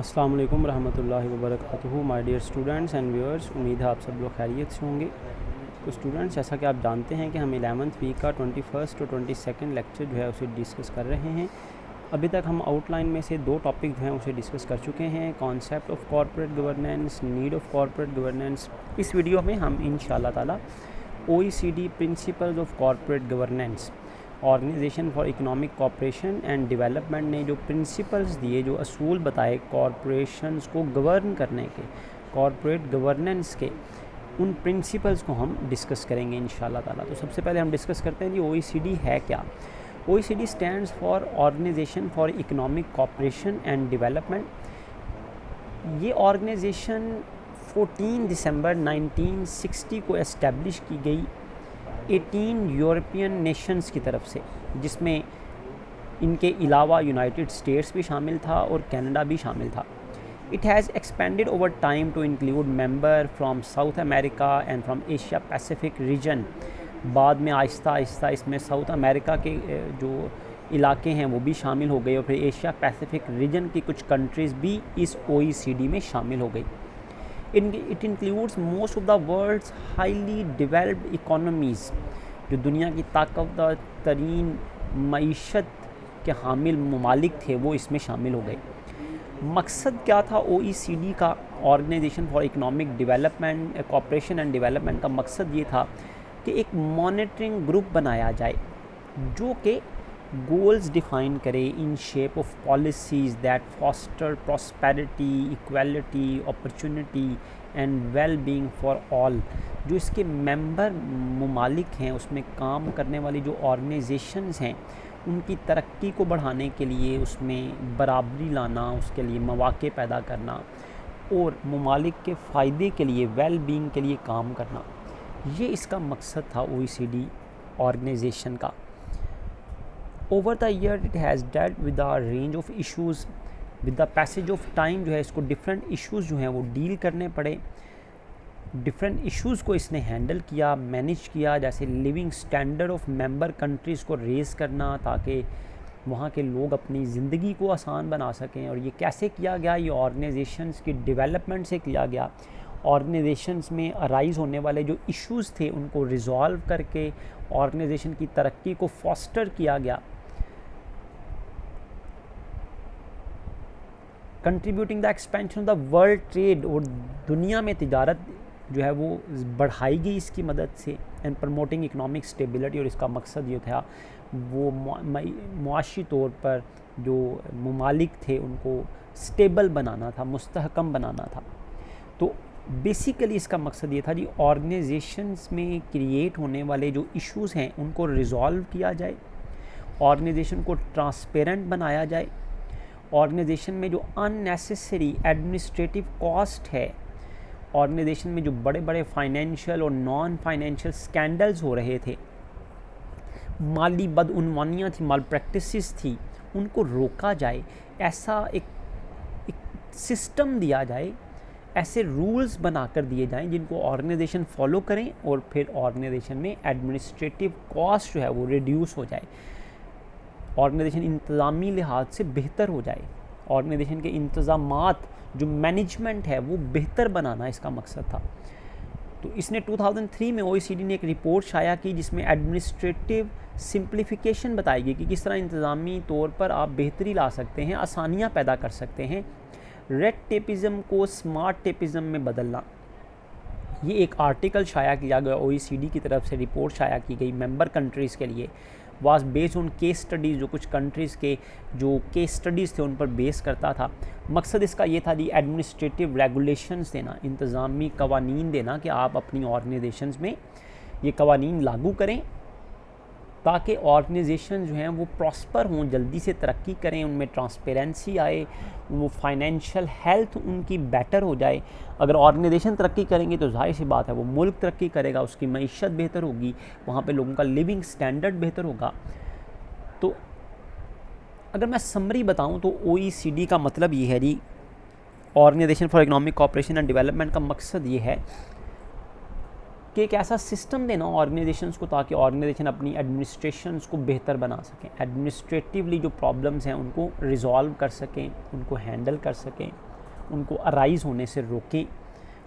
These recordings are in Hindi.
अस्सलाम वालेकुम रहमतुल्लाहि व बरकातुहू। My dear students and viewers, उम्मीद है आप सब लोग खैरियत से होंगे। तो स्टूडेंट्स, जैसा कि आप जानते हैं कि हम 11th वीक का 21st और 22nd लेक्चर जो है उसे डिस्कस कर रहे हैं। अभी तक हम आउटलाइन में से 2 टॉपिक जो हैं उसे डिस्कस कर चुके हैं, concept of corporate governance, need of corporate governance. इस वीडियो में हम इंशाल्लाह ताला OECD principles of corporate governance, organization for economic cooperation and development ने जो प्रिंसिपल्स दिए, जो असूल बताए कॉरपोरेशंस को गवर्न करने के, कॉर्पोरेट गवर्नेंस के, उन प्रिंसिपल्स को हम डिस्कस करेंगे इंशाल्लाह ताला। तो सबसे पहले हम डिस्कस करते हैं कि OECD है क्या। OECD stands for organization for economic cooperation and development. ये ऑर्गेनाइजेशन 14 दिसंबर 1960 को एस्टेब्लिश की गई 18 यूरोपियन नेशंस की तरफ से, जिसमें इनके अलावा यूनाइटेड स्टेट्स भी शामिल था और कनाडा भी शामिल था। It has expanded over time to include member from South America and from Asia Pacific region. बाद में आहिस्ता आहिस्ता इसमें साउथ अमेरिका के जो इलाके हैं वो भी शामिल हो गए और फिर एशिया पैसिफिक रीजन की कुछ कंट्रीज़ भी इस OECD में शामिल हो गई। It includes most of the world's highly developed economies। जो दुनिया की ताकतवर तरीन मईशत के हामिल ममालिक थे वो इसमें शामिल हो गए। मकसद क्या था OECD का, organization for economic development cooperation and development का मकसद ये था कि एक मॉनिटरिंग ग्रुप बनाया जाए जो कि गोल्स डिफाइन करे in shape of policies that foster prosperity, equality, opportunity and well being for all. जो इसके मेंबर ममालिक हैं उसमें काम करने वाली जो ऑर्गेनाइजेशंस हैं उनकी तरक्की को बढ़ाने के लिए, उसमें बराबरी लाना, उसके लिए मौक़े पैदा करना और ममालिक के फ़ायदे के लिए, वेल बीइंग के लिए काम करना, ये इसका मकसद था OECD ऑर्गेनाइजेशन का। Over the year it has dealt with the range of issues. With the passage of time जो है इसको डिफरेंट इश्यूज़ जो हैं वो डील करने पड़े। डिफरेंट इश्यूज़ को इसने हैंडल किया, मैनेज किया, जैसे living standard of member countries को रेज़ करना ताकि वहाँ के लोग अपनी ज़िंदगी को आसान बना सकें। और ये कैसे किया गया? ये ऑर्गेनाइजेशंस की डेवलपमेंट से किया गया। ऑर्गेनाइजेशंस में अराइज़ होने वाले जो इश्यूज़ थे उनको रिजॉल्व करके ऑर्गेनाइजेशन की तरक्की को फॉस्टर किया गया। Contributing the expansion of the world trade, और दुनिया में तिजारत जो है वो बढ़ाई गई इसकी मदद से। एंड प्रमोटिंग इकनॉमिक स्टेबिलिटी, और इसका मकसद ये था वो मुआशी तौर पर जो ममालिक थे उनको स्टेबल बनाना था, मुस्तहकम बनाना था। तो बेसिकली इसका मकसद ये था जी ऑर्गेनाइजेशंस में क्रिएट होने वाले जो इश्यूज़ हैं उनको रिजॉल्व किया जाए, ऑर्गेनाइजेशन को ट्रांसपेरेंट बनाया जाए, ऑर्गेनाइजेशन में जो अननेसेसरी एडमिनिस्ट्रेटिव कॉस्ट है, ऑर्गेनाइजेशन में जो बड़े बड़े फाइनेंशियल और नॉन फाइनेंशियल स्कैंडल्स हो रहे थे, माली बदउनवानियाँ थी, माल प्रैक्टिसेस थी, उनको रोका जाए। ऐसा एक सिस्टम दिया जाए, ऐसे रूल्स बनाकर दिए जाएं जिनको ऑर्गेनाइजेशन फॉलो करें और फिर ऑर्गेनाइजेशन में एडमिनिस्ट्रेटिव कॉस्ट जो है वो रिड्यूस हो जाए, ऑर्गेनाइजेशन इंतज़ामी लिहाज से बेहतर हो जाए, ऑर्गेनाइजेशन के इंतज़ामात जो मैनेजमेंट है वो बेहतर बनाना इसका मकसद था। तो इसने 2003 में OECD ने एक रिपोर्ट शाया की जिसमें एडमिनिस्ट्रेटिव सिंप्लीफिकेशन बताई गई कि किस तरह इंतज़ामी तौर पर आप बेहतरी ला सकते हैं, आसानियाँ पैदा कर सकते हैं, रेड टेपिज़म को स्मार्ट टेपिज़म में बदलना। ये एक आर्टिकल शाया किया गया OECD की तरफ से, रिपोर्ट शाया की गई मेंबर कंट्रीज़ के लिए, was based on case studies, जो कुछ कंट्रीज़ के जो केस स्टडीज़ थे उन पर बेस करता था। मकसद इसका ये था जी एडमिनिस्ट्रेटिव रेगुलेशंस देना, इंतज़ामी कवानीन देना कि आप अपनी ऑर्गेनाइजेशंस में ये कवानीन लागू करें ताकि ऑर्गेनाइजेशन जो हैं वो प्रॉस्पर हों, जल्दी से तरक्की करें, उनमें ट्रांसपेरेंसी आए, वो फाइनेंशियल हेल्थ उनकी बेटर हो जाए। अगर ऑर्गेनाइजेशन तरक्की करेंगे तो जाहिर सी बात है वो मुल्क तरक्की करेगा, उसकी मईशत बेहतर होगी, वहाँ पे लोगों का लिविंग स्टैंडर्ड बेहतर होगा। तो अगर मैं समरी बताऊँ तो OECD का मतलब ये है जी, organisation for economic cooperation and development का मकसद ये है कि एक ऐसा सिस्टम देना ऑर्गेनाइजेशंस को ताकि ऑर्गेनाइजेशन अपनी एडमिनिस्ट्रेशंस को बेहतर बना सकें, एडमिनिस्ट्रेटिवली जो प्रॉब्लम्स हैं उनको रिजॉल्व कर सकें, उनको हैंडल कर सकें, उनको अराइज होने से रोकें,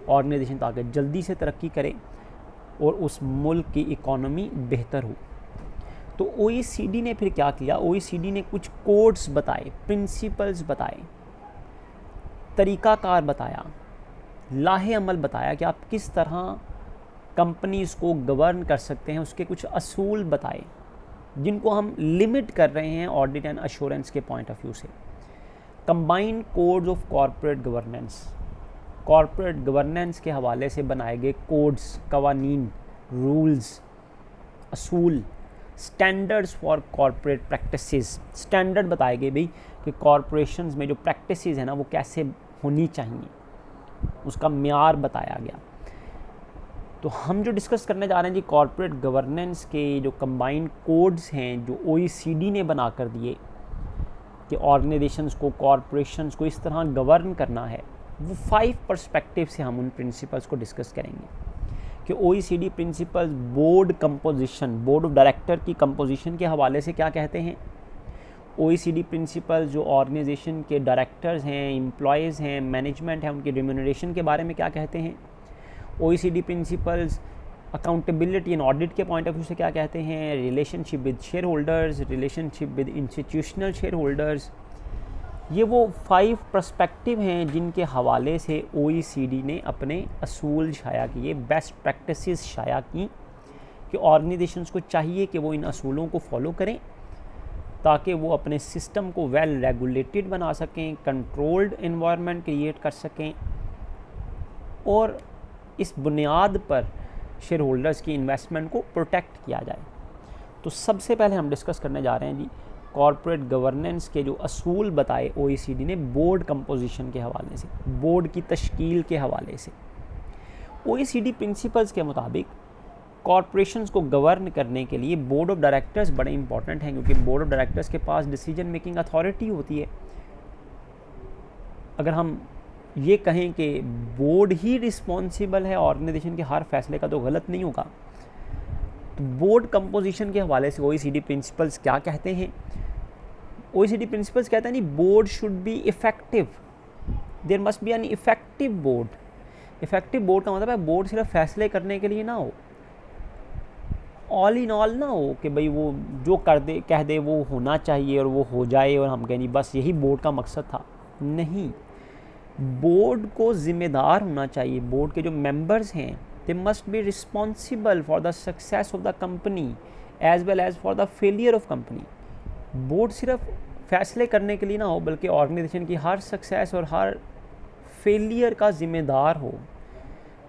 ऑर्गेनाइजेशन ताकि जल्दी से तरक्की करे और उस मुल्क की इकॉनमी बेहतर हो। तो OECD ने फिर क्या किया, OECD ने कुछ कोड्स बताए, प्रिंसिपल्स बताए, तरीक़ाकार बताया, लाहे अमल बताया कि आप किस तरह कंपनीज़ को गवर्न कर सकते हैं। उसके कुछ असूल बताए जिनको हम लिमिट कर रहे हैं ऑडिट एंड अश्योरेंस के पॉइंट ऑफ व्यू से। Combined codes of corporate governance, corporate governance के हवाले से बनाए गए कोड्स, कवानीन, रूल्स, असूल, standards for corporate practices, standard बताए गए भाई कि कॉरपोरेशंस में जो प्रैक्टिसेस है ना वो कैसे होनी चाहिए, उसका म्यार बताया गया। तो हम जो डिस्कस करने जा रहे हैं जी, कॉरपोरेट गवर्नेंस के जो कंबाइंड कोड्स हैं जो OECD ने बना कर दिए कि ऑर्गेनाइजेशंस को, कॉरपोरेशंस को इस तरह गवर्न करना है, वो 5 पर्सपेक्टिव से हम उन प्रिंसिपल्स को डिस्कस करेंगे कि OECD principles board composition, board of director की कंपोजिशन के हवाले से क्या कहते हैं। OECD प्रिंसिपल्स जो ऑर्गेनाइजेशन के डायरेक्टर्स हैं, एम्प्लॉयज़ हैं, मैनेजमेंट है, उनकी रिम्यूनरेशन के बारे में क्या कहते हैं। OECD principles accountability and audit के पॉइंट ऑफ व्यू से क्या कहते हैं। Relationship with share holders, relationship with institutional share holders, ये वो 5 पर्सपेक्टिव हैं जिनके हवाले से OECD ने अपने असूल शाया किए, बेस्ट प्रैक्टिसेस शाया की कि ऑर्गेनाइजेशंस को चाहिए कि वो इन असूलों को फॉलो करें ताकि वो अपने सिस्टम को वेल रेगुलेटेड बना सकें, कंट्रोल्ड एनवायरनमेंट क्रिएट कर सकें और इस बुनियाद पर शेयर होल्डर्स की इन्वेस्टमेंट को प्रोटेक्ट किया जाए। तो सबसे पहले हम डिस्कस करने जा रहे हैं जी कॉरपोरेट गवर्नेंस के जो असूल बताए OECD ने बोर्ड कंपोजिशन के हवाले से, बोर्ड की तश्कील के हवाले से। OECD प्रिंसिपल्स के मुताबिक कॉरपोरेशंस को गवर्न करने के लिए बोर्ड ऑफ डायरेक्टर्स बड़े इंपॉर्टेंट हैं क्योंकि बोर्ड ऑफ डायरेक्टर्स के पास डिसीजन मेकिंग अथॉरिटी होती है। अगर हम ये कहें कि बोर्ड ही रिस्पॉन्सिबल है ऑर्गेनाइजेशन के हर फैसले का तो गलत नहीं होगा। तो बोर्ड कंपोजिशन के हवाले से OECD प्रिंसिपल्स क्या कहते हैं। OECD प्रिंसिपल्स कहते हैं नहीं, board should be effective, there must be an effective board. Effective board का मतलब है बोर्ड सिर्फ फैसले करने के लिए ना हो, ऑल इन ऑल ना हो कि भाई वो जो कर दे कह दे वो होना चाहिए और वो हो जाए और हम कहें बस यही बोर्ड का मकसद था। नहीं, बोर्ड को ज़िम्मेदार होना चाहिए। बोर्ड के जो मेंबर्स हैं they must be responsible for the success of the company as well as for the failure of company. Board सिर्फ फैसले करने के लिए ना हो बल्कि ऑर्गेनाइजेशन की हर सक्सेस और हर फेलियर का ज़िम्मेदार हो।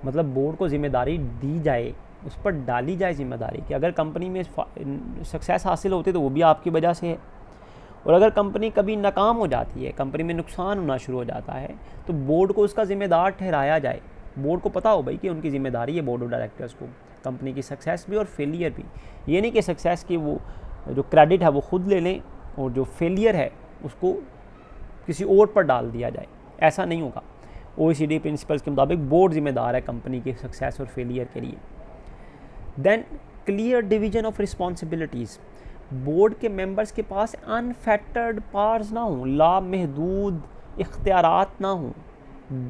मतलब बोर्ड को ज़िम्मेदारी दी जाए, उस पर डाली जाए जिम्मेदारी कि अगर कंपनी में सक्सेस हासिल होती है तो वो भी आपकी वजह से है, और अगर कंपनी कभी नाकाम हो जाती है, कंपनी में नुकसान होना शुरू हो जाता है तो बोर्ड को उसका ज़िम्मेदार ठहराया जाए। बोर्ड को पता हो भाई कि उनकी ज़िम्मेदारी है बोर्ड ऑफ डायरेक्टर्स को कंपनी की सक्सेस भी और फेलियर भी। ये नहीं कि सक्सेस की वो जो क्रेडिट है वो खुद ले लें और जो फेलियर है उसको किसी और पर डाल दिया जाए, ऐसा नहीं होगा। OECD प्रिंसिपल्स के मुताबिक बोर्ड ज़िम्मेदार है कंपनी के सक्सेस और फेलियर के लिए। Then clear division of responsibilities, board के मेंबर्स के पास अनफेटर्ड पावर्स ना हों, लामहदूद इख्तियारात ना हों,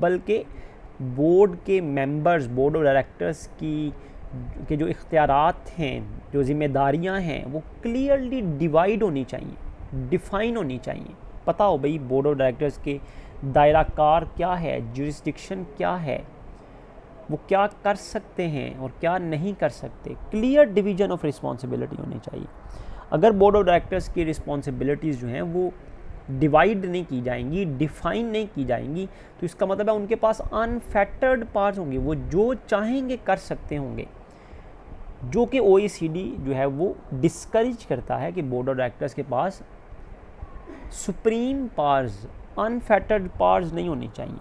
बल्कि बोर्ड के मेंबर्स, बोर्ड ऑफ डायरेक्टर्स के जो इख्तियारात हैं, जो ज़िम्मेदारियां हैं वो क्लियरली डिवाइड होनी चाहिए, डिफ़ाइन होनी चाहिए। पता हो भाई बोर्ड ऑफ डायरेक्टर्स के दायरा कार क्या है, जुरिस्डिक्शन क्या है, वो क्या कर सकते हैं और क्या नहीं कर सकते। क्लियर डिवीजन ऑफ रिस्पॉन्सिबिलिटी होनी चाहिए। अगर बोर्ड ऑफ डायरेक्टर्स की रिस्पॉन्सिबिलिटीज़ जो हैं वो डिवाइड नहीं की जाएंगी, डिफ़ाइन नहीं की जाएंगी, तो इसका मतलब है उनके पास अनफेटर्ड पावर्स होंगे, वो जो चाहेंगे कर सकते होंगे, जो कि OECD जो है वो डिस्करेज करता है कि बोर्ड ऑफ डायरेक्टर्स के पास सुप्रीम पावर्स, अनफेटर्ड पावर्स नहीं होनी चाहिए,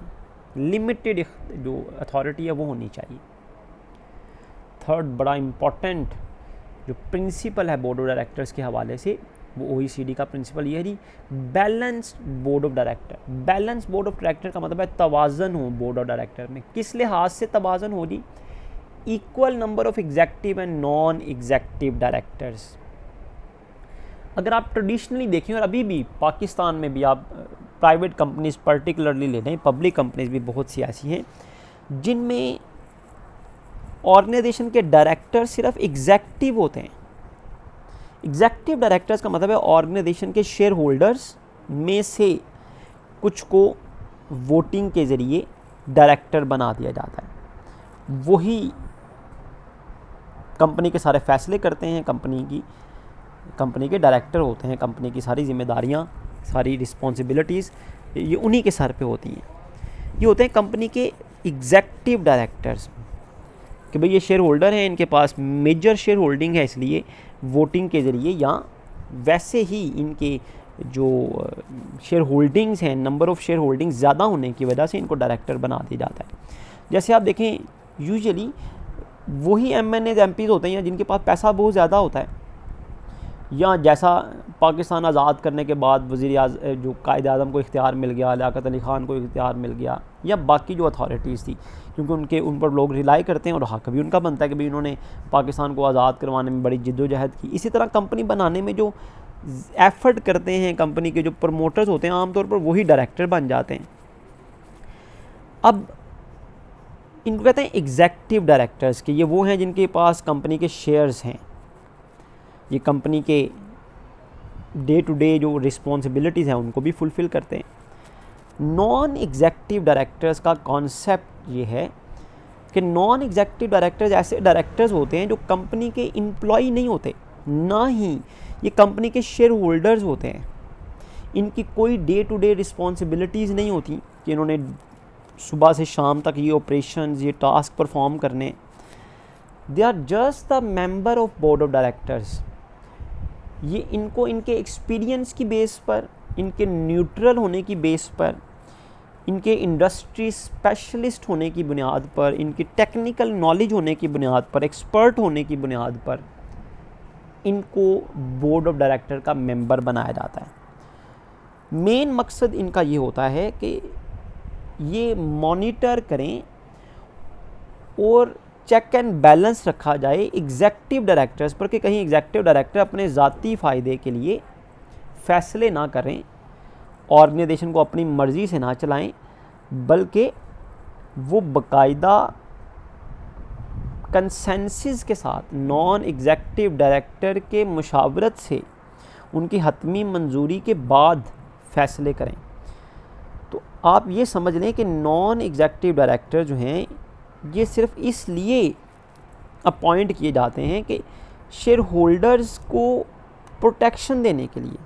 लिमिटेड जो अथॉरिटी है वो होनी चाहिए। थर्ड बड़ा इम्पॉर्टेंट जो प्रिंसिपल है बोर्ड ऑफ डायरेक्टर्स के हवाले से वो OECD का प्रिंसिपल ये है, balanced board of director. Balance board of director का मतलब है तवाज़न हो बोर्ड ऑफ डायरेक्टर में। किस लिहाज से तवाज़न हो जी? Equal number of executive and non executive directors. अगर आप ट्रेडिशनली देखें और अभी भी पाकिस्तान में भी आप प्राइवेट कंपनीज पर्टिकुलरली ले लें, पब्लिक कंपनीज भी बहुत सी ऐसी हैं जिनमें ऑर्गेनाइजेशन के डायरेक्टर सिर्फ एग्जेक्टिव होते हैं। एग्जेक्टिव डायरेक्टर्स का मतलब है ऑर्गेनाइजेशन के शेयर होल्डर्स में से कुछ को वोटिंग के ज़रिए डायरेक्टर बना दिया जाता है, वही कंपनी के सारे फैसले करते हैं, कंपनी के डायरेक्टर होते हैं, कंपनी की सारी जिम्मेदारियां, सारी रिस्पॉन्सिबिलिटीज़ ये उन्हीं के सर पे होती हैं। ये होते हैं कंपनी के एग्जेक्टिव डायरेक्टर्स कि भाई ये शेयर होल्डर हैं, इनके पास मेजर शेयर होल्डिंग है, इसलिए वोटिंग के ज़रिए या वैसे ही इनके जो शेयर होल्डिंग्स हैं, नंबर ऑफ़ शेयर होल्डिंग्स ज़्यादा होने की वजह से इनको डायरेक्टर बना दिया जाता है। जैसे आप देखें यूजुअली वही MNAs MPs होते हैं जिनके पास पैसा बहुत ज़्यादा होता है, या जैसा पाकिस्तान आज़ाद करने के बाद जो कायद आज़म को इख्तियार मिल गया, लियाकत अली ख़ान को इख्तियार मिल गया, या बाकी जो अथॉरिटीज़ थी, क्योंकि उन पर लोग रिलाई करते हैं और हक़ भी उनका बनता है कि भाई उन्होंने पाकिस्तान को आज़ाद करवाने में बड़ी जिद्दोजहद की। इसी तरह कंपनी बनाने में जो एफ़र्ट करते हैं कंपनी के जो प्रमोटर्स होते हैं, आमतौर पर वही डायरेक्टर बन जाते हैं। अब इनको कहते हैं एग्जेक्टिव डायरेक्टर्स के, ये वो हैं जिनके पास कंपनी के शेयर्स हैं, ये कंपनी के डे टू डे जो रिस्पॉन्सिबिलिटीज़ हैं उनको भी फुलफ़िल करते हैं। नॉन एग्जेक्टिव डायरेक्टर्स का कॉन्सेप्ट ये है कि नॉन एग्जेक्टिव डायरेक्टर्स ऐसे डायरेक्टर्स होते हैं जो कंपनी के एम्प्लॉय नहीं होते, ना ही ये कंपनी के शेयर होल्डर्स होते हैं। इनकी कोई डे टू डे रिस्पॉन्सिबिलिटीज़ नहीं होती कि इन्होंने सुबह से शाम तक ये ऑपरेशंस, ये टास्क परफॉर्म करने। They are just the member of board of directors. ये इनको इनके एक्सपीरियंस की बेस पर, इनके न्यूट्रल होने की बेस पर, इनके इंडस्ट्री स्पेशलिस्ट होने की बुनियाद पर, इनकी टेक्निकल नॉलेज होने की बुनियाद पर, एक्सपर्ट होने की बुनियाद पर इनको बोर्ड ऑफ डायरेक्टर का मेंबर बनाया जाता है। मेन मकसद इनका ये होता है कि ये मॉनिटर करें और चेक एंड बैलेंस रखा जाए एग्जेक्टिव डायरेक्टर्स पर कि कहीं एग्जेक्टिव डायरेक्टर अपने ज़ाती फ़ायदे के लिए फ़ैसले ना करें, ऑर्गेनाइजेशन को अपनी मर्ज़ी से ना चलाएं, बल्कि वो बाकायदा कंसेंसस के साथ नॉन एग्जेक्टिव डायरेक्टर के मुशावरत से उनकी हतमी मंजूरी के बाद फ़ैसले करें। तो आप ये समझ लें कि नॉन एग्जेक्टिव डायरेक्टर जो हैं ये सिर्फ इसलिए अपॉइंट किए जाते हैं कि शेयर होल्डर्स को प्रोटेक्शन देने के लिए,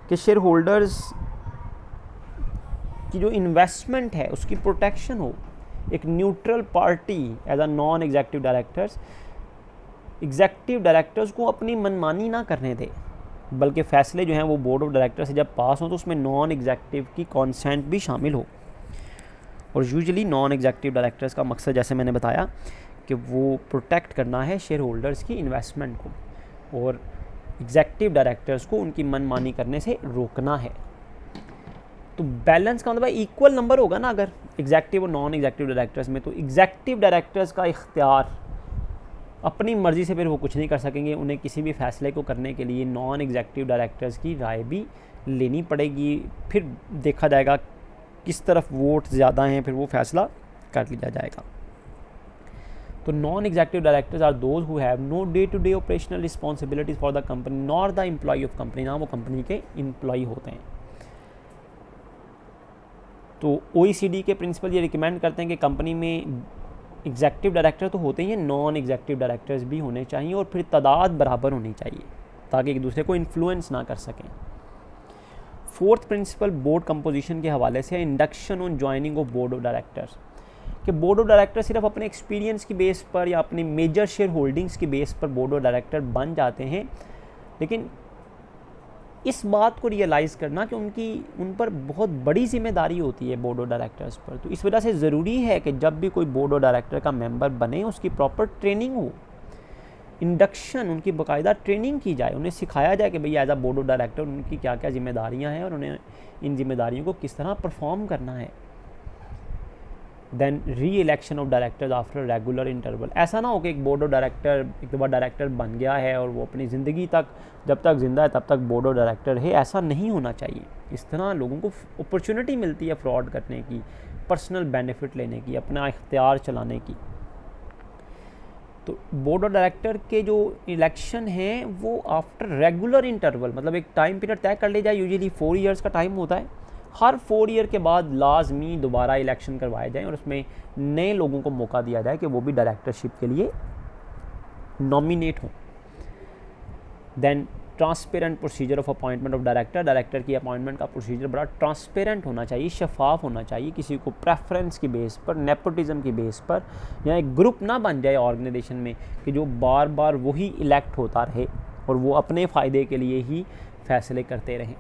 कि शेयर होल्डर्स की जो इन्वेस्टमेंट है उसकी प्रोटेक्शन हो। एक neutral party as a non executive directors executive directors को अपनी मनमानी ना करने दे, बल्कि फ़ैसले जो हैं वो बोर्ड ऑफ डायरेक्टर से जब पास हों तो उसमें नॉन एग्जेक्टिव की कॉन्सेंट भी शामिल हो। और यूजुअली नॉन एग्जेक्टिव डायरेक्टर्स का मकसद, जैसे मैंने बताया, कि वो प्रोटेक्ट करना है शेयर होल्डर्स की इन्वेस्टमेंट को और एग्जेक्टिव डायरेक्टर्स को उनकी मनमानी करने से रोकना है। तो बैलेंस का मतलब इक्वल नंबर होगा ना अगर एग्जेक्टिव और नॉन एग्जेक्टिव डायरेक्टर्स में, तो एग्जेक्टिव डायरेक्टर्स का इख्तियार अपनी मर्ज़ी से फिर वो कुछ नहीं कर सकेंगे, उन्हें किसी भी फ़ैसले को करने के लिए नॉन एग्जेक्टिव डायरेक्टर्स की राय भी लेनी पड़ेगी। फिर देखा जाएगा किस तरफ वोट ज़्यादा हैं, फिर वो फ़ैसला कर लिया जाएगा। तो non executive directors are those who have no day to day operational responsibilities for the company nor the employ of company, ना वो कंपनी के एम्प्लॉय होते हैं। तो OECD के प्रिंसिपल ये रिकमेंड करते हैं कि कंपनी में एग्जेक्टिव डायरेक्टर तो होते ही हैं, नॉन एग्जेक्टिव डायरेक्टर्स भी होने चाहिए और फिर तादाद बराबर होनी चाहिए ताकि एक दूसरे को इन्फ्लुएंस ना कर सकें। फोर्थ प्रिंसिपल बोर्ड कंपोजिशन के हवाले से induction on joining of board of directors, कि बोर्ड ऑफ डायरेक्टर सिर्फ अपने एक्सपीरियंस की बेस पर या अपनी मेजर शेयर होल्डिंग्स की बेस पर बोर्ड ऑफ डायरेक्टर बन जाते हैं, लेकिन इस बात को रियलाइज़ करना कि उन पर बहुत बड़ी जिम्मेदारी होती है बोर्ड ऑफ डायरेक्टर्स पर। तो इस वजह से ज़रूरी है कि जब भी कोई बोर्ड ऑफ डायरेक्टर का मेंबर बने उसकी प्रॉपर ट्रेनिंग हो, इंडक्शन, उनकी बाकायदा ट्रेनिंग की जाए, उन्हें सिखाया जाए कि भाई as a board of director उनकी क्या क्या जिम्मेदारियां हैं और उन्हें इन जिम्मेदारियों को किस तरह परफॉर्म करना है। Then re election of directors after regular interval. ऐसा ना हो कि एक बोर्ड ऑफ डायरेक्टर एक दफ़ा डायरेक्टर बन गया है और वो अपनी ज़िंदगी तक जब तक ज़िंदा है तब तक बोर्ड ऑफ डायरेक्टर है, ऐसा नहीं होना चाहिए। इस तरह लोगों को अपॉर्चुनिटी मिलती है फ्रॉड करने की, पर्सनल बेनिफिट लेने की, अपना इख्तियार चलाने की। तो बोर्ड ऑफ डायरेक्टर के जो इलेक्शन हैं वो आफ्टर रेगुलर इंटरवल, मतलब एक टाइम पीरियड तय कर ले जाए, यूजुअली 4 ईयर्स का टाइम होता है। हर 4 ईयर के बाद लाजमी दोबारा इलेक्शन करवाए जाएँ और उसमें नए लोगों को मौका दिया जाए कि वो भी डायरेक्टरशिप के लिए नॉमिनेट हों। Then transparent procedure of appointment of director, director की अपॉइंटमेंट का प्रोसीजर बड़ा ट्रांसपेरेंट होना चाहिए, शफाफ होना चाहिए, किसी को प्रेफरेंस की बेस पर, नेपोटिज्म की बेस पर, या एक ग्रुप ना बन जाए ऑर्गेनाइजेशन में कि जो बार बार वही इलेक्ट होता रहे और वो अपने फ़ायदे के लिए ही फैसले करते रहें।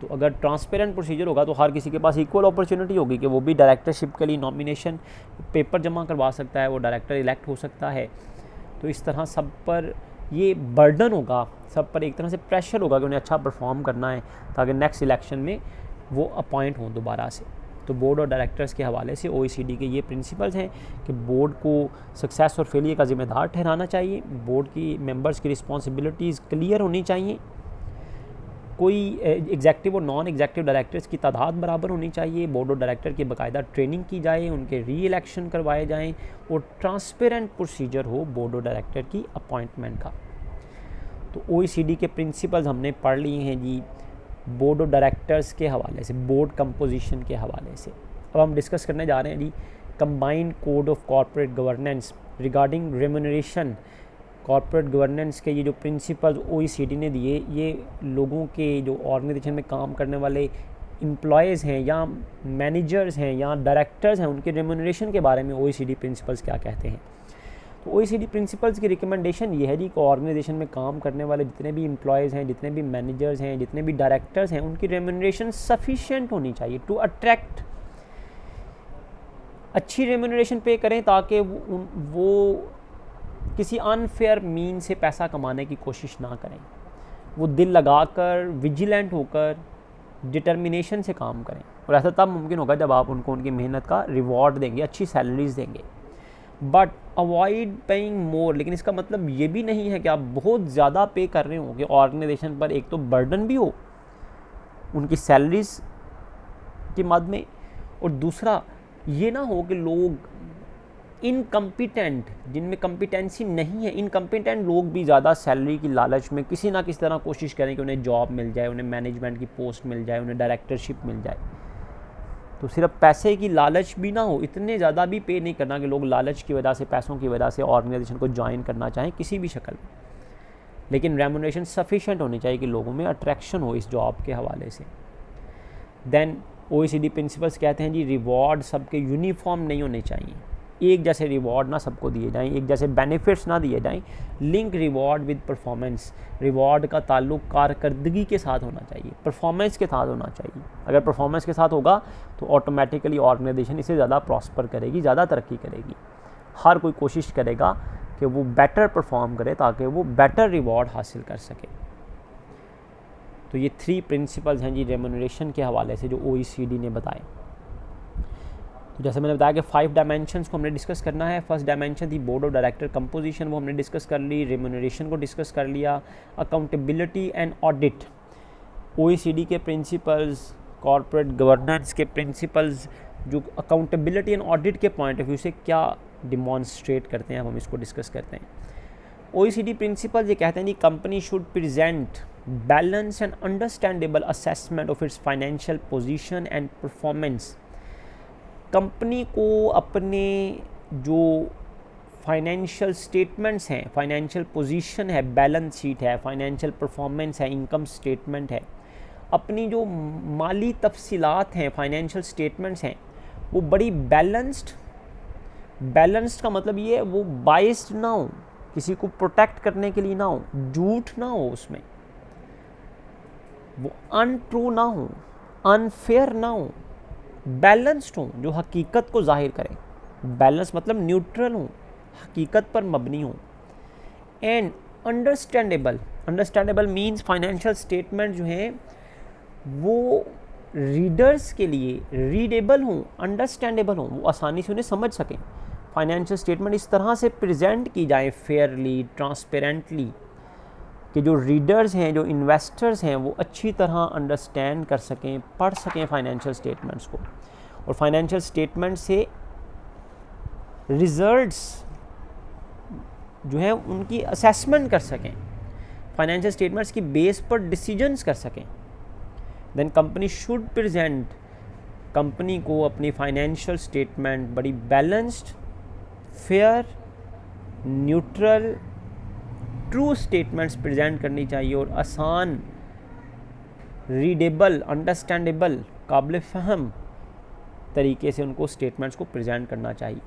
तो अगर ट्रांसपेरेंट प्रोसीजर होगा तो हर किसी के पास इक्वल अपॉर्चुनिटी होगी कि वो भी डायरेक्टरशिप के लिए नॉमिनेशन पेपर जमा करवा सकता है, वो डायरेक्टर इलेक्ट हो सकता है। तो इस तरह सब पर ये बर्डन होगा, सब पर एक तरह से प्रेशर होगा कि उन्हें अच्छा परफॉर्म करना है ताकि नेक्स्ट इलेक्शन में वो अपॉइंट हों दोबारा से। तो बोर्ड ऑफ डायरेक्टर्स के हवाले से OECD के ये प्रिंसिपल्स हैं कि बोर्ड को सक्सेस और फेलियर का ज़िम्मेदार ठहराना चाहिए, बोर्ड की मेंबर्स की रिस्पॉन्सिबिलिटीज़ क्लियर होनी चाहिए, कोई एग्जेक्टिव और नॉन एग्जेक्टिव डायरेक्टर्स की तादाद बराबर होनी चाहिए, बोर्ड ऑफ डायरेक्टर की बाकायदा ट्रेनिंग की जाए, उनके री इलेक्शन करवाए जाएँ और ट्रांसपेरेंट प्रोसीजर हो बोर्ड ऑफ डायरेक्टर की अपॉइंटमेंट का। तो OECD के प्रिंसिपल्स हमने पढ़ लिए हैं जी बोर्ड ऑफ डायरेक्टर्स के हवाले से, बोर्ड कंपोजिशन के हवाले से। अब हम डिस्कस करने जा रहे हैं जी combined code of corporate governance regarding remuneration. Corporate governance के ये जो प्रिंसिपल्स OECD ने दिए, ये लोगों के जो ऑर्गेनाइजेशन में काम करने वाले एम्प्लॉयज़ हैं या मैनेजर्स हैं या डायरेक्टर्स हैं, उनके रेम्यूनरेशन के बारे में OECD प्रिंसिपल्स क्या कहते हैं। तो OECD प्रिंसिपल्स की रिकमेंडेशन ये है जी कि ऑर्गेनाइजेशन में काम करने वाले जितने भी एम्प्लॉयज़ हैं, जितने भी मैनेजर्स हैं, जितने भी डायरेक्टर्स हैं, उनकी रेम्यूनरेशन सफिशिएंट होनी चाहिए टू अट्रैक्ट, अच्छी रेम्यूनरेशन पे करें ताकि वो किसी अनफेयर मीन से पैसा कमाने की कोशिश ना करें, वो दिल लगाकर, विजिलेंट होकर, डिटर्मिनेशन से काम करें। और ऐसा तब मुमकिन होगा जब आप उनको उनकी मेहनत का रिवॉर्ड देंगे, अच्छी सैलरीज देंगे। बट अवॉइड पेइंग मोर, लेकिन इसका मतलब ये भी नहीं है कि आप बहुत ज़्यादा पे कर रहे हो कि ऑर्गेनाइजेशन पर एक तो बर्डन भी हो उनकी सैलरीज के मद में, और दूसरा ये ना हो कि लोग इनकम्पिटेंट, जिनमें कम्पिटेंसी नहीं है, इनकम्पिटेंट लोग भी ज़्यादा सैलरी की लालच में किसी ना किसी तरह कोशिश करें कि उन्हें जॉब मिल जाए, उन्हें मैनेजमेंट की पोस्ट मिल जाए, उन्हें डायरेक्टरशिप मिल जाए। तो सिर्फ पैसे की लालच भी ना हो, इतने ज़्यादा भी पे नहीं करना कि लोग लालच की वजह से, पैसों की वजह से ऑर्गेनाइजेशन को ज्वाइन करना चाहें किसी भी शक्ल में। लेकिन रेम्यूनरेशन सफिशिएंट होनी चाहिए कि लोगों में अट्रैक्शन हो इस जॉब के हवाले से। देन OECD प्रिंसिपल्स कहते हैं जी रिवॉर्ड सबके यूनिफॉर्म नहीं होने चाहिए, एक जैसे रिवॉर्ड ना सबको दिए जाएं, एक जैसे बेनिफिट्स ना दिए जाएं। Link reward with performance, reward का ताल्लुक कारकर्दगी के साथ होना चाहिए, परफॉर्मेंस के साथ होना चाहिए। अगर परफॉर्मेंस के साथ होगा तो ऑटोमेटिकली ऑर्गेनाइजेशन इससे ज़्यादा प्रॉस्पर करेगी, ज़्यादा तरक्की करेगी। हर कोई कोशिश करेगा कि वो बेटर परफॉर्म करे ताकि वो बेटर रिवॉर्ड हासिल कर सके। तो ये 3 प्रिंसिपल्स हैं जी रेम्यूनरेशन के हवाले से जो OECD ने बताए। तो जैसे मैंने बताया कि 5 डायमेंशंस को हमने डिस्कस करना है। फर्स्ट डायमेंशन थी बोर्ड ऑफ डायरेक्टर कंपोजिशन, वो हमने डिस्कस कर ली। रेम्यूनरेशन को डिस्कस कर लिया। अकाउंटेबिलिटी एंड ऑडिट, OECD के प्रिंसिपल्स, कॉर्पोरेट गवर्नेंस के प्रिंसिपल्स जो अकाउंटेबिलिटी एंड ऑडिट के पॉइंट ऑफ व्यू से क्या डिमॉन्स्ट्रेट करते हैं, हम इसको डिस्कस करते हैं। OECD प्रिंसिपल्स ये कहते हैं कि company should present balance and understandable assessment of its financial position and performance. Company को अपने जो फाइनेंशियल स्टेटमेंट्स हैं, फाइनेंशियल पोजीशन है, बैलेंस शीट है, फाइनेंशियल परफॉर्मेंस है, इनकम स्टेटमेंट है, अपनी जो माली तफसीलात हैं, फाइनेंशियल स्टेटमेंट्स हैं, वो बड़ी बैलेंस्ड का मतलब ये है वो बाइस्ड ना हो, किसी को प्रोटेक्ट करने के लिए ना हो, झूठ ना हो उसमें, वो अनट्रू ना हो, अनफेयर ना हो, बैलेंस्ड हो, जो हकीकत को जाहिर करें। बैलेंस मतलब न्यूट्रल हो, हकीकत पर मबनी हो। And understandable means financial statement जो हैं वो रीडर्स के लिए रीडेबल हों, अंडरस्टैंडेबल हों, वो आसानी से उन्हें समझ सकें। फाइनेंशियल स्टेटमेंट इस तरह से प्रेजेंट की जाए फेयरली, ट्रांसपेरेंटली, कि जो रीडर्स हैं, जो इन्वेस्टर्स हैं, वो अच्छी तरह अंडरस्टैंड कर सकें, पढ़ सकें फाइनेंशियल स्टेटमेंट्स को, और फाइनेंशियल स्टेटमेंट से रिजल्ट्स जो हैं उनकी असेसमेंट कर सकें, फाइनेंशियल स्टेटमेंट्स की बेस पर डिसीजंस कर सकें। Then company should present, company को अपनी फाइनेंशियल स्टेटमेंट बड़ी balanced, fair, neutral, true statements present करनी चाहिए, और आसान, रीडेबल, अंडरस्टैंडेबल, काबिल फ़हम तरीके से उनको स्टेटमेंट्स को प्रेजेंट करना चाहिए,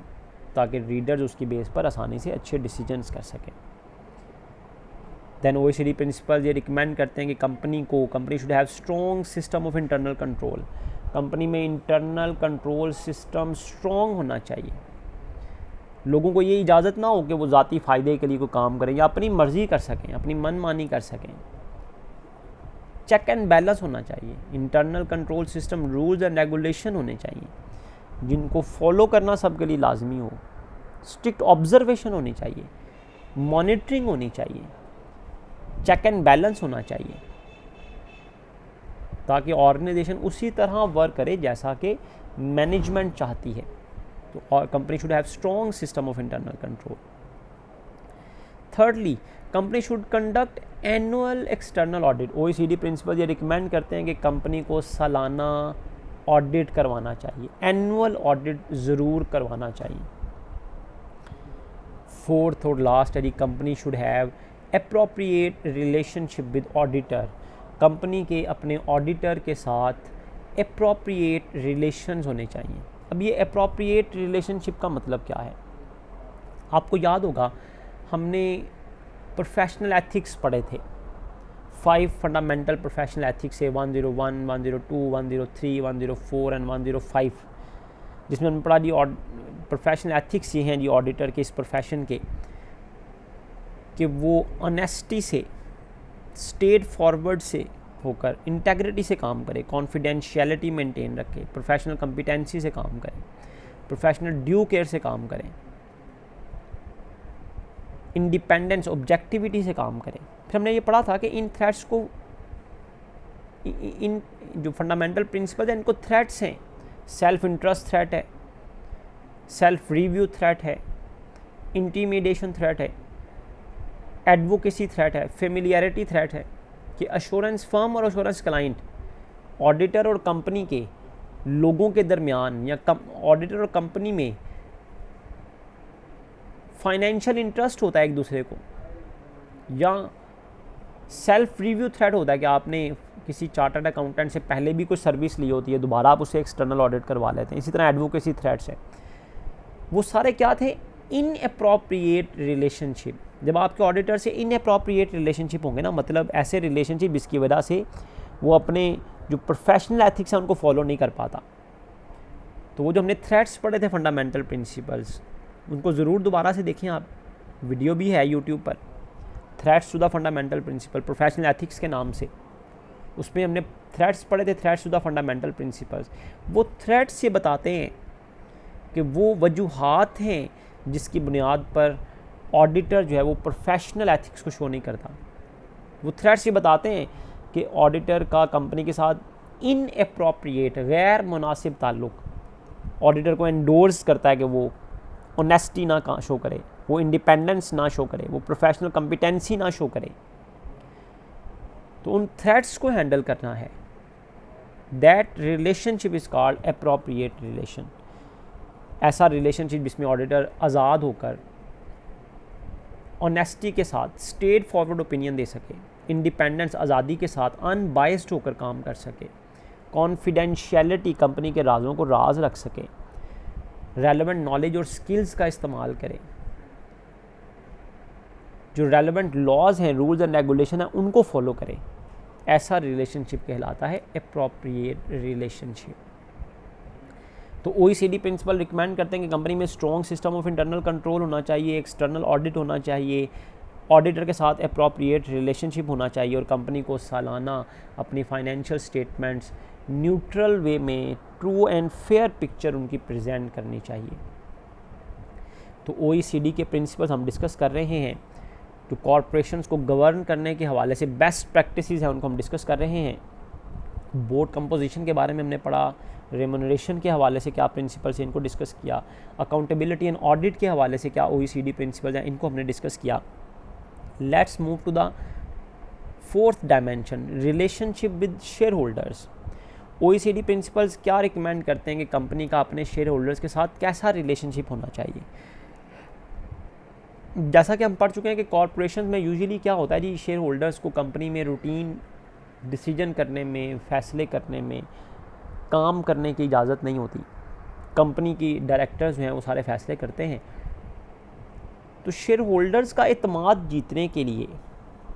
ताकि रीडर्स उसकी बेस पर आसानी से अच्छे डिसीजंस कर सकें। देन OECD प्रिंसिपल ये रिकमेंड करते हैं कि company should have strong system of internal control, company में इंटरनल कंट्रोल सिस्टम स्ट्रॉन्ग होना चाहिए। लोगों को ये इजाज़त ना हो कि वो ज़ाती फ़ायदे के लिए कोई काम करें या अपनी मर्ज़ी कर सकें, अपनी मनमानी कर सकें। चेक एंड बैलेंस होना चाहिए, internal control system, rules and regulation होने चाहिए जिनको फॉलो करना सबके लिए लाजमी हो, स्ट्रिक्ट ऑब्जर्वेशन होनी चाहिए, मॉनिटरिंग होनी चाहिए, चेक एंड बैलेंस होना चाहिए, ताकि ऑर्गेनाइजेशन उसी तरह वर्क करे जैसा कि मैनेजमेंट चाहती है। तो company should have strong system of internal control. Thirdly, company should conduct annual external audit. OECD principle ये रिकमेंड करते हैं कि कंपनी को सालाना ऑडिट करवाना चाहिए, एनुअल ऑडिट ज़रूर करवाना चाहिए। फोर्थ और लास्ट है, company should have appropriate relationship with auditor. Company के अपने ऑडिटर के साथ एप्रोप्रिएट रिलेशंस होने चाहिए। अब ये एप्रोप्रिएट रिलेशनशिप का मतलब क्या है? आपको याद होगा हमने प्रोफेशनल एथिक्स पढ़े थे, 5 फंडामेंटल प्रोफेशनल एथिक्स है, 101, 102, 103, 104 एंड 105, जिसमें हमने पढ़ा जी प्रोफेशनल एथिक्स ये हैं जी ऑडिटर के, इस प्रोफेशन के, कि वो ऑनेस्टी से, स्ट्रेट फॉरवर्ड से होकर इंटेग्रिटी से काम करे, कॉन्फिडेंशियलिटी मेंटेन रखे, प्रोफेशनल कॉम्पिटेंसी से काम करें, प्रोफेशनल ड्यू केयर से काम करें, इंडिपेंडेंस, ऑब्जेक्टिविटी से काम करें। फिर हमने ये पढ़ा था कि इन थ्रेट्स को, इन जो फंडामेंटल प्रिंसिपल हैं इनको थ्रेट्स हैं, सेल्फ इंटरेस्ट थ्रेट है, सेल्फ रिव्यू थ्रेट है, इंटीमिडेशन थ्रेट है, एडवोकेसी थ्रेट है, फेमिलियरिटी थ्रेट है, कि अश्योरेंस फर्म और अश्योरेंस क्लाइंट, ऑडिटर और कंपनी के लोगों के दरमियान या ऑडिटर और कंपनी में फाइनेंशियल इंटरेस्ट होता है एक दूसरे को, या सेल्फ रिव्यू थ्रेट होता है कि आपने किसी चार्टर्ड अकाउंटेंट से पहले भी कुछ सर्विस ली होती है, दोबारा आप उसे एक्सटर्नल ऑडिट करवा लेते हैं। इसी तरह एडवोकेसी थ्रेट्स है। वो सारे क्या थे? Inappropriate relationship. जब आपके ऑडिटर से इनएप्रोप्रिएट रिलेशनशिप होंगे ना, मतलब ऐसे रिलेशनशिप जिसकी वजह से वो अपने जो प्रोफेशनल एथिक्स हैं उनको फॉलो नहीं कर पाता, तो वो जो हमने थ्रेट्स पढ़े थे फंडामेंटल प्रिंसिपल्स, उनको ज़रूर दोबारा से देखें आप, वीडियो भी है यूट्यूब पर, threats to the fundamental principle professional ethics के नाम से, उसमें हमने थ्रेट्स पढ़े थे, threats to the fundamental principles. वो थ्रेट्स ये बताते हैं कि वो वजूहात हैं जिसकी बुनियाद पर ऑडिटर जो है वो प्रोफेशनल एथिक्स को शो नहीं करता। वो थ्रेट्स ये बताते हैं कि ऑडिटर का कंपनी के साथ इनएप्रोप्रिएट, गैर मुनासिब ताल्लुक़, ऑडिटर को एंडोर्स करता है कि वो ऑनेस्टी ना शो करे, वो इंडिपेंडेंस ना शो करे, वो प्रोफेशनल कॉम्पिटेंसी ना शो करे। तो उन थ्रेट्स को हैंडल करना है। That relationship is called appropriate relation. ऐसा रिलेशनशिप जिसमें ऑडिटर आज़ाद होकर, ऑनेस्टी के साथ, स्ट्रेट फॉरवर्ड ओपिनियन दे सके, इंडिपेंडेंस, आज़ादी के साथ अनबायस्ड होकर काम कर सके, कॉन्फिडेंशियलिटी, कंपनी के राजों को राज रख सके, रेलेवेंट नॉलेज और स्किल्स का इस्तेमाल करें, जो रेलेवेंट लॉज हैं, रूल्स एंड रेगुलेशन हैं, उनको फॉलो करें। ऐसा रिलेशनशिप कहलाता है एप्रोप्रिएट रिलेशनशिप। तो OECD प्रिंसिपल रिकमेंड करते हैं कि कंपनी में strong system of internal control होना चाहिए, एक्सटर्नल ऑडिट होना चाहिए, ऑडिटर के साथ एप्रोप्रिएट रिलेशनशिप होना चाहिए, और कंपनी को सालाना अपनी फाइनेंशियल स्टेटमेंट्स न्यूट्रल वे में ट्रू एंड फेयर पिक्चर उनकी प्रेजेंट करनी चाहिए। तो OECD के प्रिंसिपल्स हम डिस्कस कर रहे हैं। तो कॉरपोरेशंस को गवर्न करने के हवाले से बेस्ट प्रैक्टिसेस हैं उनको हम डिस्कस कर रहे हैं। बोर्ड कंपोजिशन के बारे में हमने पढ़ा, रेम्यूनरेशन के हवाले से क्या प्रिंसिपल्स हैं इनको डिस्कस किया, अकाउंटेबिलिटी एंड ऑडिट के हवाले से क्या OECD प्रिंसिपल्स हैं इनको हमने डिस्कस किया। Let's move to the fourth dimension, relationship with shareholders. OECD principles क्या रिकमेंड करते हैं कि कंपनी का अपने शेयर होल्डर्स के साथ कैसा रिलेशनशिप होना चाहिए। जैसा कि हम पढ़ चुके हैं कि कॉरपोरेशन में यूजुअली क्या होता है जी, शेयर होल्डर्स को कंपनी में रूटीन डिसीजन करने में, फैसले करने में, काम करने की इजाज़त नहीं होती। कंपनी की डायरेक्टर्स जो हैं वो सारे फैसले करते हैं। तो शेयर होल्डर्स का एतमाद जीतने के लिए,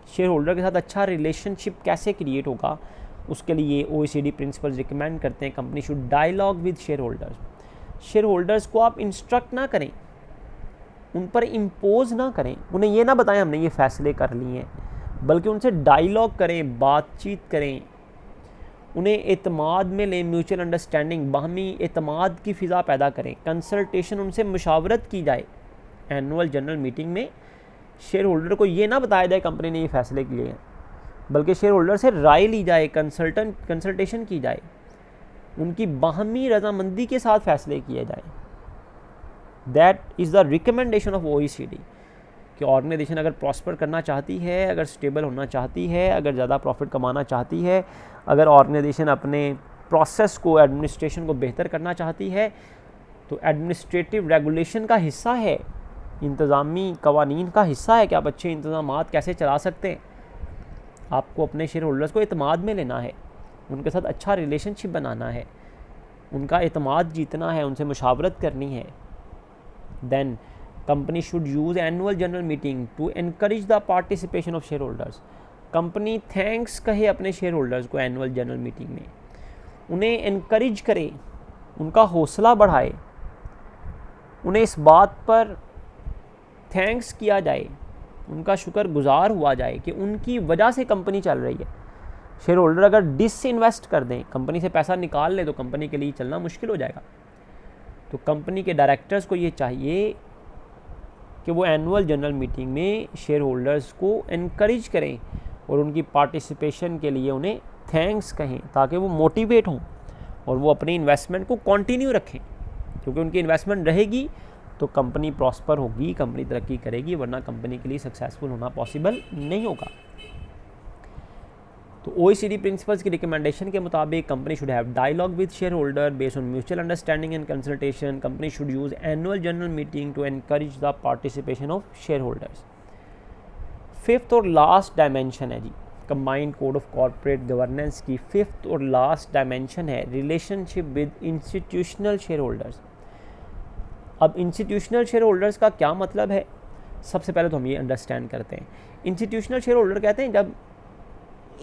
शेयर होल्डर के साथ अच्छा रिलेशनशिप कैसे क्रिएट होगा, उसके लिए OECD प्रिंसिपल्स रिकमेंड करते हैं company should dialogue with shareholders. Shareholders को आप इंस्ट्रक्ट ना करें, उन पर इम्पोज ना करें, उन्हें ये ना बताएं हमने ये फैसले कर लिए हैं, बल्कि उनसे डायलॉग करें, बातचीत करें, उन्हें एतमाद में लें, म्यूचुअल अंडरस्टैंडिंग, बाहमी एतमाद की फ़िज़ा पैदा करें, कंसल्टेशन, उनसे मुशावरत की जाए। एनुअल जनरल मीटिंग में शेयर होल्डर को ये ना बताया जाए कंपनी ने ये फैसले किए हैं, बल्कि शेयर होल्डर से राय ली जाए, कंसल्टेशन की जाए, उनकी बाहमी रजामंदी के साथ फैसले किए जाए। That is the recommendation of OECD कि ऑर्गेनाइजेशन अगर प्रॉस्पर करना चाहती है, अगर स्टेबल होना चाहती है, अगर ज़्यादा प्रॉफिट कमाना चाहती है, अगर ऑर्गेनाइजेशन अपने प्रोसेस को, एडमिनिस्ट्रेशन को बेहतर करना चाहती है, तो एडमिनिस्ट्रेटिव रेगुलेशन का हिस्सा है, इंतज़ामी कवानीन का हिस्सा है कि आप अच्छे इंतज़ामात कैसे चला सकते हैं। आपको अपने शेयर होल्डर्स को एतमाद में लेना है, उनके साथ अच्छा रिलेशनशिप बनाना है, उनका एतमाद जीतना है, उनसे मुशावरत करनी है। Then company should use annual general meeting to encourage the participation of shareholders. Company thanks कहे अपने शेयर होल्डर्स को एनुअल जनरल मीटिंग में, उन्हें एनकरेज करे, उनका हौसला बढ़ाए, उन्हें इस बात पर थैंक्स किया जाए, उनका शुक्रगुजार हुआ जाए कि उनकी वजह से कंपनी चल रही है। शेयर होल्डर अगर डिसइन्वेस्ट कर दें, कंपनी से पैसा निकाल ले, तो कंपनी के लिए चलना मुश्किल हो जाएगा। तो कंपनी के डायरेक्टर्स को ये चाहिए कि वो एनुअल जनरल मीटिंग में शेयर होल्डर्स को एनकरेज करें और उनकी पार्टिसिपेशन के लिए उन्हें थैंक्स कहें, ताकि वो मोटिवेट हों और वो अपनी इन्वेस्टमेंट को कंटिन्यू रखें, क्योंकि उनकी इन्वेस्टमेंट रहेगी तो कंपनी प्रॉस्पर होगी, कंपनी तरक्की करेगी, वरना कंपनी के लिए सक्सेसफुल होना पॉसिबल नहीं होगा। तो OECD प्रिंसिपल्स की रिकमेंडेशन के मुताबिक company should have dialogue with shareholder based on mutual understanding and consultation. Company should use annual general meeting to encourage the participation of shareholders. Fifth और लास्ट डायमेंशन है जी combined code of corporate governance की फिफ्थ और लास्ट डायमेंशन है relationship with institutional shareholders. अब इंस्टीट्यूशनल शेयर होल्डर्स का क्या मतलब है, सबसे पहले तो हम ये अंडरस्टैंड करते हैं। इंस्टीट्यूशनल शेयर होल्डर कहते हैं जब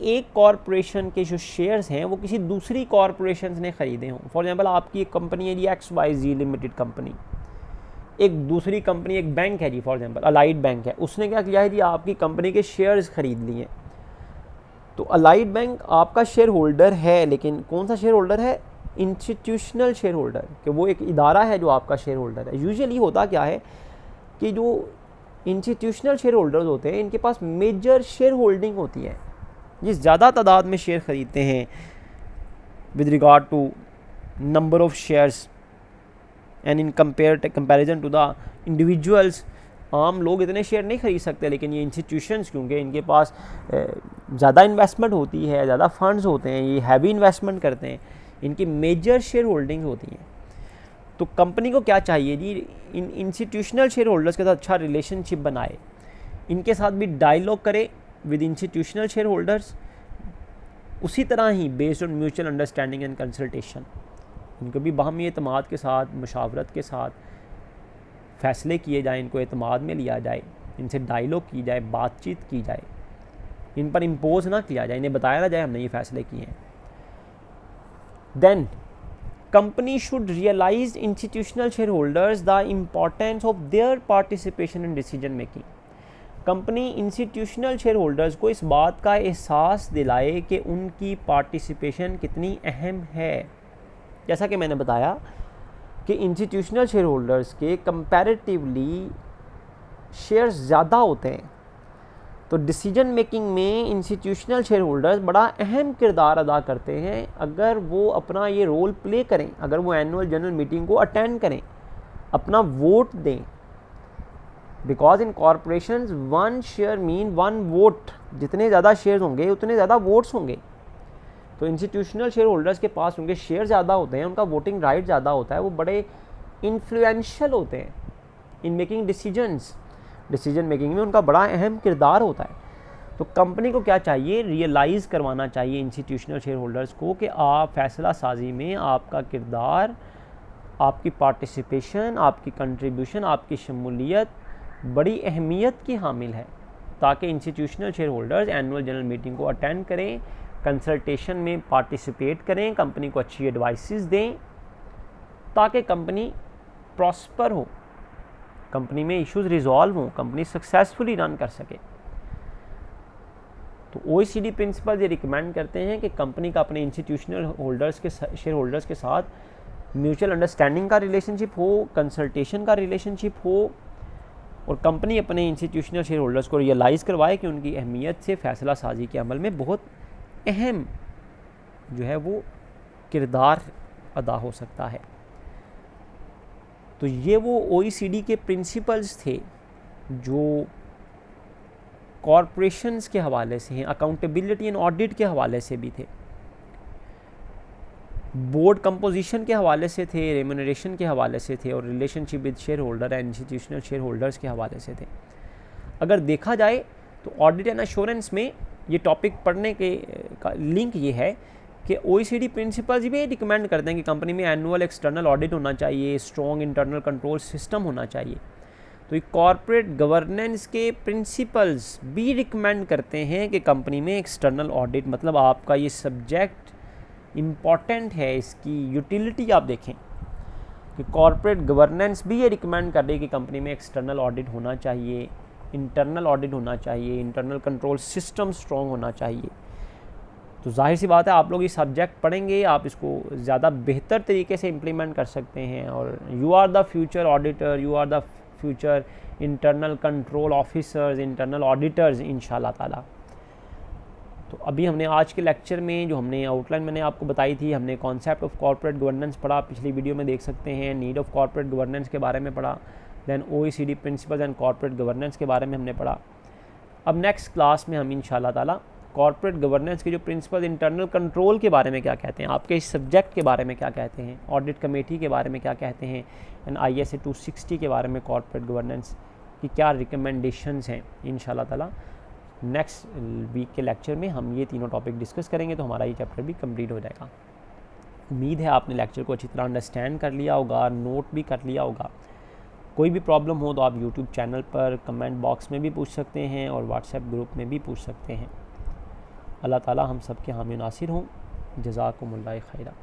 एक कॉरपोरेशन के जो शेयर्स हैं वो किसी दूसरी कॉरपोरेशन ने ख़रीदे हों। फॉर एग्जांपल आपकी एक कंपनी है जी XYZ लिमिटेड कंपनी, एक दूसरी कंपनी, एक बैंक है जी फॉर एग्जांपल अलाइड बैंक है, उसने क्या किया है जी आपकी कंपनी के शेयर्स ख़रीद लिए। तो अलाइड बैंक आपका शेयर होल्डर है, लेकिन कौन सा शेयर होल्डर है, इंस्टीट्यूशनल शेयर होल्डर, कि वो एक इदारा है जो आपका शेयर होल्डर है। यूजुअली होता क्या है कि जो इंस्टीट्यूशनल शेयर होल्डर्स होते हैं इनके पास मेजर शेयर होल्डिंग होती है, ये ज़्यादा तादाद में शेयर ख़रीदते हैं with regard to number of shares and in comparison to the individuals. आम लोग इतने शेयर नहीं खरीद सकते, लेकिन ये इंस्टीट्यूशंस क्योंकि इनके पास ज़्यादा इन्वेस्टमेंट होती है, ज़्यादा फंड्स होते हैं, ये हैवी इन्वेस्टमेंट करते हैं, इनकी मेजर शेयर होल्डिंग होती हैं। तो कंपनी को क्या चाहिए जी, इन इंस्टीट्यूशनल शेयर होल्डर्स के साथ अच्छा रिलेशनशिप बनाए, इनके साथ भी डायलॉग करे विद इंस्टीट्यूशनल शेयर होल्डर्स, उसी तरह ही based on mutual understanding and consultation, इनको भी बाहमी एतमाद के साथ, मुशावरत के साथ फ़ैसले किए जाएँ, इनको एतमाद में लिया जाए, इनसे डायलॉग की जाए, बातचीत की जाए, इन पर इम्पोज ना किया जाए, इन्हें बताया ना जाए हमने ये फ़ैसले किए हैं। Then company should realise institutional shareholders the importance of their participation in decision making. Company institutional shareholders को इस बात का एहसास दिलाए कि उनकी पार्टिसिपेशन कितनी अहम है। जैसा कि मैंने बताया कि इंस्टीट्यूशनल शेयर होल्डर्स के कंपैरेटिवली शेयर्स ज़्यादा होते हैं, तो डिसीजन मेकिंग में इंस्टीट्यूशनल शेयर होल्डर्स बड़ा अहम किरदार अदा करते हैं। अगर वो अपना ये रोल प्ले करें, अगर वो एनुअल जनरल मीटिंग को अटेंड करें, अपना वोट दें, because in corporations 1 share mean 1 vote, जितने ज़्यादा शेयर्स होंगे उतने ज़्यादा वोट्स होंगे। तो इंस्टीट्यूशनल शेयर होल्डर्स के पास उनके शेयर ज़्यादा होते हैं, उनका वोटिंग राइट ज़्यादा होता है, वो बड़े इन्फ्लुएंशियल होते हैं in making decisions, decision making में उनका बड़ा अहम किरदार होता है। तो कंपनी को क्या चाहिए, रियलाइज़ करवाना चाहिए इंस्टीट्यूशनल शेयर होल्डर्स को कि आप फैसला साजी में आपका किरदार, आपकी पार्टिसिपेशन, आपकी कंट्रीब्यूशन, आपकी शमूलियत बड़ी अहमियत की हामिल है, ताकि institutional share holders annual general meeting को अटेंड करें, कंसल्टेशन में पार्टिसिपेट करें, कंपनी को अच्छी एडवाइसेस दें, ताकि कंपनी प्रॉस्पर हो, कंपनी में इश्यूज रिजॉल्व हों, कंपनी सक्सेसफुली रन कर सके। तो OECD प्रिंसिपल ये रिकमेंड करते हैं कि कंपनी का अपने इंस्टीट्यूशनल होल्डर्स के शेयर होल्डर्स के साथ म्यूचुअल अंडरस्टैंडिंग का रिलेशनशिप हो, कंसल्टेशन का रिलेशनशिप हो, और कंपनी अपने इंस्टीट्यूशनल शेयर होल्डर्स को रियलाइज़ करवाए कि उनकी अहमियत से फ़ैसला साजी के अमल में बहुत अहम जो है वो किरदार अदा हो सकता है। तो ये वो OECD के प्रिंसिपल्स थे जो कॉरपोरेशंस के हवाले से हैं, अकाउंटेबिलिटी एंड ऑडिट के हवाले से भी थे, बोर्ड कंपोजिशन के हवाले से थे, रेम्यूनरेशन के हवाले से थे, और relationship with share holder and institutional share holders के हवाले से थे। अगर देखा जाए तो ऑडिट एंड एश्योरेंस में ये टॉपिक पढ़ने के का लिंक ये है कि OECD प्रिंसिपल्स भी रिकमेंड करते हैं कि कंपनी में एनुअल एक्सटर्नल ऑडिट होना चाहिए, स्ट्रॉन्ग इंटरनल कंट्रोल सिस्टम होना चाहिए। तो ये कॉर्पोरेट गवर्नेंस के प्रिंसिपल्स भी रिकमेंड करते हैं कि कंपनी में एक्सटर्नल ऑडिट, मतलब आपका ये सब्जेक्ट इम्पॉर्टेंट है, इसकी यूटिलिटी आप देखें कि कॉर्पोरेट गवर्नेंस भी ये रिकमेंड कर रही है कि कंपनी में एक्सटर्नल ऑडिट होना चाहिए, इंटरनल ऑडिट होना चाहिए, इंटरनल कंट्रोल सिस्टम स्ट्रॉन्ग होना चाहिए। तो जाहिर सी बात है आप लोग ये सब्जेक्ट पढ़ेंगे, आप इसको ज़्यादा बेहतर तरीके से इम्प्लीमेंट कर सकते हैं, और you are the future auditor, you are the future internal control officers, internal auditors इंशाल्लाह ताला। तो अभी हमने आज के लेक्चर में जो हमने आउटलाइन मैंने आपको बताई थी, हमने कॉन्सेप्ट ऑफ कॉर्पोरेट गवर्नेंस पढ़ा, पिछली वीडियो में देख सकते हैं, नीड ऑफ कॉर्पोरेट गवर्नेंस के बारे में पढ़ा, then OECD principles and corporate governance के बारे में हमने पढ़ा। अब नेक्स्ट क्लास में हम इंशाल्लाह ताला कॉर्पोरेट गवर्नेंस के जो प्रिंसिपल, इंटरनल कंट्रोल के बारे में क्या कहते हैं, आपके इस सब्जेक्ट के बारे में क्या कहते हैं, ऑडिट कमेटी के बारे में क्या कहते हैं, एंड ISA 260 के बारे में कॉर्पोरेट गवर्नेंस की क्या रिकमेंडेशंस हैं, इंशाल्लाह ताला नेक्स्ट वीक के लेक्चर में हम ये तीनों टॉपिक डिस्कस करेंगे, तो हमारा ये चैप्टर भी कंप्लीट हो जाएगा। उम्मीद है आपने लेक्चर को अच्छी तरह अंडरस्टैंड कर लिया होगा, नोट भी कर लिया होगा। कोई भी प्रॉब्लम हो तो आप यूट्यूब चैनल पर कमेंट बॉक्स में भी पूछ सकते हैं और व्हाट्सएप ग्रुप में भी पूछ सकते हैं। अल्लाह ताला हम सब के हामी नासिर हों। जज़ाकुमुल्लाह खैरा।